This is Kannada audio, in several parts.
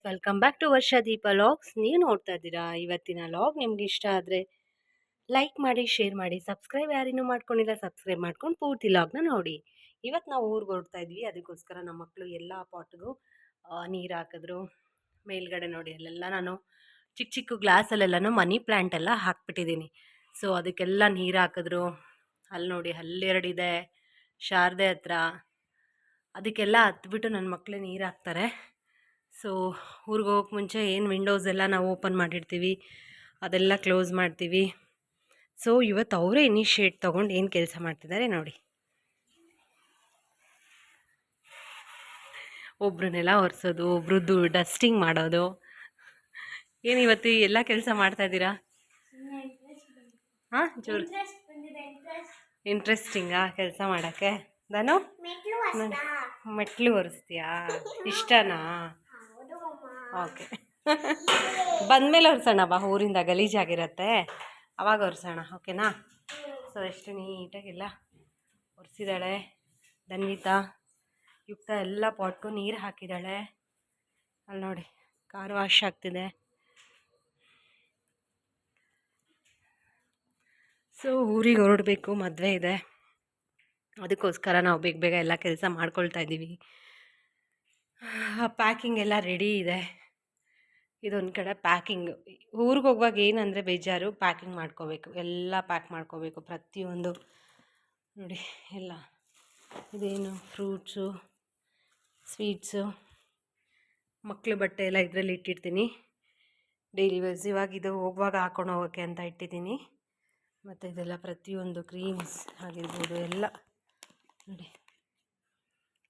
Welcome back to Varshadeepa vlogs. ನೀವು ನೋಡ್ತಾ ಇದ್ದೀರಾ ಇವತ್ತಿನ ಲಾಗ್. ನಿಮ್ಗೆ ಇಷ್ಟ ಆದರೆ ಲೈಕ್ ಮಾಡಿ, ಶೇರ್ ಮಾಡಿ, ಸಬ್ಸ್ಕ್ರೈಬ್ ಯಾರಿನ್ನೂ ಮಾಡ್ಕೊಂಡಿಲ್ಲ ಸಬ್ಸ್ಕ್ರೈಬ್ ಮಾಡ್ಕೊಂಡು ಪೂರ್ತಿ ಲಾಗ್ನ ನೋಡಿ. ಇವತ್ತು ನಾವು ಊರಿಗೆ ಹೊರಡ್ತಾ ಇದ್ವಿ, ಅದಕ್ಕೋಸ್ಕರ ನಮ್ಮ ಮಕ್ಕಳು ಎಲ್ಲ ಪಾಟ್ಗೂ ನೀರು ಹಾಕಿದ್ರು. ಮೇಲ್ಗಡೆ ನೋಡಿ ಅಲ್ಲೆಲ್ಲ ನಾನು ಚಿಕ್ಕ ಚಿಕ್ಕ ಗ್ಲಾಸಲ್ಲೆಲ್ಲನೂ ಮನಿ ಪ್ಲ್ಯಾಂಟ್ ಎಲ್ಲ ಹಾಕ್ಬಿಟ್ಟಿದ್ದೀನಿ. ಸೊ ಅದಕ್ಕೆಲ್ಲ ನೀರು ಹಾಕಿದ್ರು. ಅಲ್ಲಿ ನೋಡಿ ಅಲ್ಲೆರಡಿದೆ ಶಾರದೆ ಹತ್ರ, ಅದಕ್ಕೆಲ್ಲ ಹತ್ಬಿಟ್ಟು ನನ್ನ ಮಕ್ಕಳೇ ನೀರು ಹಾಕ್ತಾರೆ. ಸೊ ಊರಿಗೆ ಹೋಗೋಕ್ಕೆ ಮುಂಚೆ ಏನು ವಿಂಡೋಸ್ ಎಲ್ಲ ನಾವು ಓಪನ್ ಮಾಡಿರ್ತೀವಿ ಅದೆಲ್ಲ ಕ್ಲೋಸ್ ಮಾಡ್ತೀವಿ. ಸೊ ಇವತ್ತು ಅವರೇ ಇನಿಷಿಯೇಟ್ ತೊಗೊಂಡು ಏನು ಕೆಲಸ ಮಾಡ್ತಿದ್ದಾರೆ ನೋಡಿ. ಒಬ್ರನ್ನೆಲ್ಲ ಒರೆಸೋದು, ಒಬ್ರದ್ದು ಡಸ್ಟಿಂಗ್ ಮಾಡೋದು. ಏನು ಇವತ್ತು ಎಲ್ಲ ಕೆಲಸ ಮಾಡ್ತಾಯಿದ್ದೀರಾ? ಹಾಂ, ಜೋರು ಇಂಟ್ರೆಸ್ಟಿಂಗಾ ಕೆಲಸ ಮಾಡೋಕ್ಕೆ? ನಾನು ಮೆಟ್ಲು ಒರೆಸ್ತೀಯಾ? ಇಷ್ಟನಾ? ಓಕೆ. ಬಂದಮೇಲೆ ಒರೆಸೋಣ ಬಾ, ಊರಿಂದ ಗಲೀಜಾಗಿರತ್ತೆ ಅವಾಗ ಒರೆಸೋಣ, ಓಕೆನಾ? ಸೊ ಎಷ್ಟು ನೀಟಾಗೆಲ್ಲ ಒರೆಸಿದ್ದಾಳೆ ಧನ್ವಿತಾ. ಯುಕ್ತ ಎಲ್ಲ ಪಾಟ್ಗೂ ನೀರು ಹಾಕಿದ್ದಾಳೆ. ಅಲ್ಲಿ ನೋಡಿ ಕಾರ್ ವಾಶ್ ಆಗ್ತಿದೆ. ಸೊ ಊರಿಗೆ ಹೊರಡಬೇಕು, ಮದುವೆ ಇದೆ, ಅದಕ್ಕೋಸ್ಕರ ನಾವು ಬೇಗ ಬೇಗ ಎಲ್ಲ ಕೆಲಸ ಮಾಡ್ಕೊಳ್ತಾ ಇದ್ದೀವಿ. ಪ್ಯಾಕಿಂಗ್ ಎಲ್ಲ ರೆಡಿ ಇದೆ. ಇದೊಂದು ಕಡೆ ಪ್ಯಾಕಿಂಗ್. ಊರಿಗೆ ಹೋಗುವಾಗ ಏನಂದರೆ ಬೇಜಾರು, ಪ್ಯಾಕಿಂಗ್ ಮಾಡ್ಕೋಬೇಕು, ಎಲ್ಲ ಪ್ಯಾಕ್ ಮಾಡ್ಕೋಬೇಕು ಪ್ರತಿಯೊಂದು. ನೋಡಿ ಎಲ್ಲ ಇದೇನು ಫ್ರೂಟ್ಸು, ಸ್ವೀಟ್ಸು, ಮಕ್ಕಳು ಬಟ್ಟೆ ಎಲ್ಲ ಇದರಲ್ಲಿ ಇಟ್ಟಿರ್ತೀನಿ. ಡೈಲಿ ವೇರ್ಸ್ ಇವಾಗ ಇದು ಹೋಗುವಾಗ ಹಾಕೊಂಡು ಹೋಗೋಕ್ಕೆ ಅಂತ ಇಟ್ಟಿದ್ದೀನಿ. ಮತ್ತು ಇದೆಲ್ಲ ಪ್ರತಿಯೊಂದು ಕ್ರೀಮ್ಸ್ ಆಗಿರ್ಬೋದು ಎಲ್ಲ ನೋಡಿ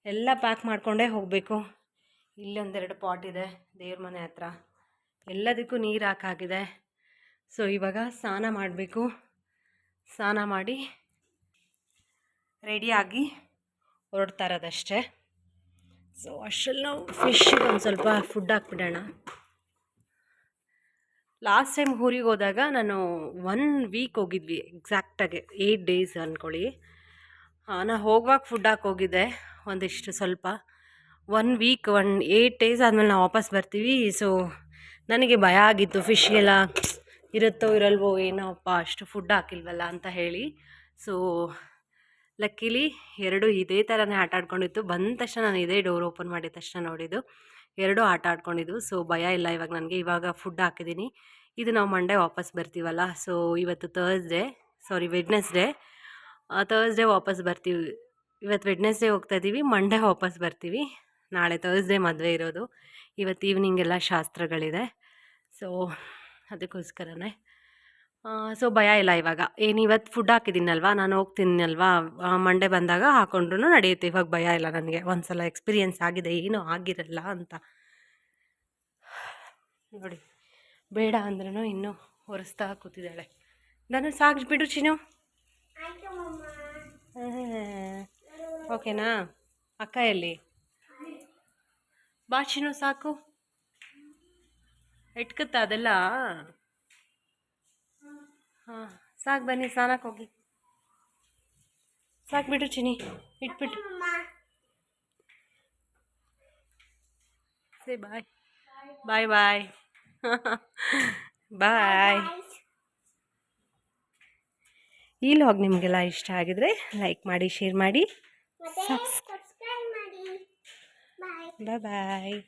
ಎಲ್ಲ ಪ್ಯಾಕ್ ಮಾಡಿಕೊಂಡೇ ಹೋಗಬೇಕು. ಇಲ್ಲೊಂದೆರಡು ಪಾಟ್ ಇದೆ ದೇವ್ರ ಮನೆ ಹತ್ರ, ಎಲ್ಲದಕ್ಕೂ ನೀರು ಹಾಕಾಗಿದೆ. ಸೊ ಇವಾಗ ಸ್ನಾನ ಮಾಡಬೇಕು. ಸ್ನಾನ ಮಾಡಿ ರೆಡಿಯಾಗಿ ಹೊರಡ್ತಾ ಇರೋದಷ್ಟೇ. ಸೊ ಅಷ್ಟರಲ್ಲಿ ನಾವು ಫಿಶ್ಗೆ ಒಂದು ಸ್ವಲ್ಪ ಫುಡ್ ಹಾಕ್ಬಿಡೋಣ. ಲಾಸ್ಟ್ ಟೈಮ್ ಊರಿಗೆ ಹೋದಾಗ ನಾನು 1 ವೀಕ್ ಹೋಗಿದ್ವಿ, ಎಕ್ಸಾಕ್ಟಾಗಿ 8 ಡೇಸ್ ಅಂದ್ಕೊಳ್ಳಿ. ನಾನು ಹೋಗುವಾಗ ಫುಡ್ ಹಾಕೋಗಿದ್ದೆ ಒಂದಿಷ್ಟು ಸ್ವಲ್ಪ. 1 ವೀಕ್ 8 ಡೇಸ್ ಆದಮೇಲೆ ನಾವು ವಾಪಸ್ ಬರ್ತೀವಿ. ಸೊ ನನಗೆ ಭಯ ಆಗಿತ್ತು, ಫಿಶ್ಗೆಲ್ಲ ಇರುತ್ತೋ ಇರಲ್ವೋ ಏನೋಪ್ಪ ಅಷ್ಟು ಫುಡ್ ಹಾಕಿಲ್ವಲ್ಲ ಅಂತ ಹೇಳಿ. ಸೊ ಲಕ್ಕಿಲಿ 2 ಇದೇ ಥರನೇ ಆಟ ಆಡ್ಕೊಂಡಿತ್ತು. ಬಂದ ತಕ್ಷಣ ನಾನು ಇದೇ ಡೋರ್ ಓಪನ್ ಮಾಡಿದ ತಕ್ಷಣ ನೋಡಿದ್ದು 2 ಆಟ ಆಡ್ಕೊಂಡಿದ್ದು. ಸೊ ಭಯ ಇಲ್ಲ ಇವಾಗ ನನಗೆ. ಇವಾಗ ಫುಡ್ ಹಾಕಿದ್ದೀನಿ. ಇದು ನಾವು ಮಂಡೇ ವಾಪಸ್ ಬರ್ತೀವಲ್ಲ. ಸೊ ಇವತ್ತು ವೆಡ್ನೆಸ್ಡೇ. ಥರ್ಸ್ಡೇ ವಾಪಸ್ ಬರ್ತೀವಿ. ಇವತ್ತು ವೆಡ್ನೆಸ್ಡೇ ಹೋಗ್ತಾ ಇದ್ದೀವಿ, ಮಂಡೇ ವಾಪಸ್ ಬರ್ತೀವಿ. ನಾಳೆ ಥರ್ಸ್ಡೇ ಮದುವೆ ಇರೋದು. ಇವತ್ತು ಈವ್ನಿಂಗ್ ಎಲ್ಲ ಶಾಸ್ತ್ರಗಳಿದೆ. ಸೊ ಅದಕ್ಕೋಸ್ಕರನೇ ಸೊ ಭಯ ಇಲ್ಲ ಇವಾಗ. ಏನು ಇವತ್ತು ಫುಡ್ ಹಾಕಿದ್ದೀನಲ್ವ, ನಾನು ಹೋಗ್ತೀನಲ್ವಾ, ಮಂಡೇ ಬಂದಾಗ ಹಾಕೊಂಡ್ರೂ ನಡೆಯುತ್ತೆ. ಇವಾಗ ಭಯ ಇಲ್ಲ ನನಗೆ. ಒಂದು ಸಲ ಎಕ್ಸ್ಪೀರಿಯೆನ್ಸ್ ಆಗಿದೆ, ಏನೂ ಆಗಿರಲ್ಲ ಅಂತ ನೋಡಿ. ಬೇಡ ಅಂದ್ರೂ ಇನ್ನೂ ಒರೆಸ್ತಾ ಕೂತಿದ್ದಾಳೆ. ನಾನು ಸಾಕ್ಬಿಡು ಚಿನ್ನು. ಓಕೆನಾ? ಅಕ್ಕ ಎಲ್ಲಿ? ಬಾ ಚಿನ್ನು, ಸಾಕು. ಇಟ್ಕುತ್ತಾ ಅದೆಲ್ಲ? ಹಾಂ ಸಾಕು, ಬನ್ನಿ ಸ್ನಾನಕ್ಕೆ ಹೋಗಿ. ಸಾಕ್ಬಿಡು ಚಿನ್ನಿ, ಇಟ್ಬಿಟ್ಟು. ಸೇ ಬಾಯ್ ಬಾಯ್ ಬಾಯ್ ಬಾಯ್. ಈ ಲಾಗ್ ನಿಮಗೆಲ್ಲ ಇಷ್ಟ ಆಗಿದ್ರೆ ಲೈಕ್ ಮಾಡಿ, ಶೇರ್ ಮಾಡಿ, ಸಬ್ಸ್ಕ್ರೈಬ್ ಮಾಡಿ. ಬಾಯ್ ಬಾಯ್.